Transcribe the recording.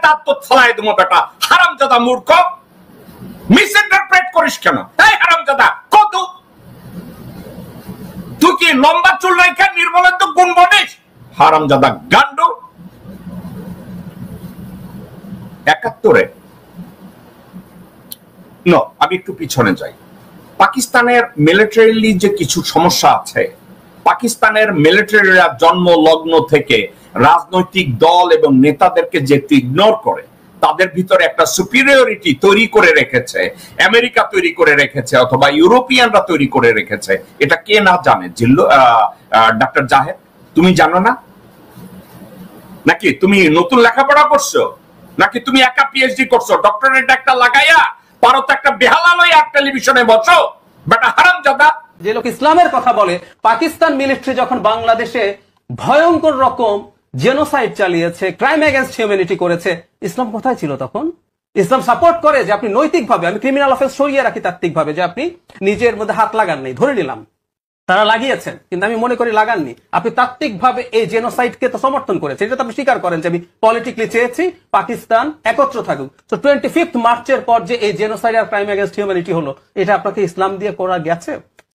দাঁত তো ফলাই দেবো বেটা, হারামজাদা মূর্খ। মিস ইন্টারপ্রেট করিস কেন? এই হারামজাদা, কত তুই কি লম্বা চুল রেখে নির্মলের তো গুণ বনিস? হারামজাদা গান্ডু। ৭১ আমি একটু পিছনে যাই। পাকিস্তানের মিলিটারিলি যে কিছু সমস্যা আছে, পাকিস্তানের মিলিটারিরা জন্ম লগ্ন থেকে রাজনৈতিক দল এবং নেতাদেরকে যে ইগনোর করে, তাদের ভিতরে একটা সুপিরিয়রিটি তৈরি করে রেখেছে, আমেরিকা তৈরি করে রেখেছে অথবা ইউরোপিয়ানরা তৈরি করে রেখেছে। এটা কে না জানে? জিল্লু ডক্টর জাহেদ, তুমি জানো না? নাকি তুমি নতুন লেখাপড়া করছো? নাকি তুমি একা পিএইচডি করছো? ডক্টরেট একটা লাগাইয়া পারো তো একটা বেহালালয় আর টেলিভিশনে বসো বেটা হারামজাদা। যে লোক ইসলামের কথা বলে, পাকিস্তান মিলিটারি যখন বাংলাদেশে ভয়ঙ্কর রকম জেনোসাইড চালিয়েছে, ক্রাইম এগেইনস্ট হিউম্যানিটি করেছে, ইসলাম কোথায় ছিল তখন? ইসলাম সাপোর্ট করে যে আপনি নৈতিকভাবে, আমি ক্রিমিনাল অফেন্স সরিয়ে রাখি তাত্ত্বিকভাবে, যে আপনি নিজের মধ্যে হাত লাগান নাই, ধরে নিলাম তারা লাগিয়েছেন, কিন্তু আমি মনে করি লাগাননি। আপনি তাত্ত্বিকভাবে এই জেনোসাইডকে তো সমর্থন করেছেন, এটা তো আপনি স্বীকার করেন যে আমি পলিটিক্যালি চেয়েছি পাকিস্তান একত্র থাকুক। তো 25 মার্চের পর যে এই জেনোসাইড আর ক্রাইম এগেইনস্ট হিউম্যানিটি হলো, এটা আপনাকে ইসলাম দিয়ে করা গেছে?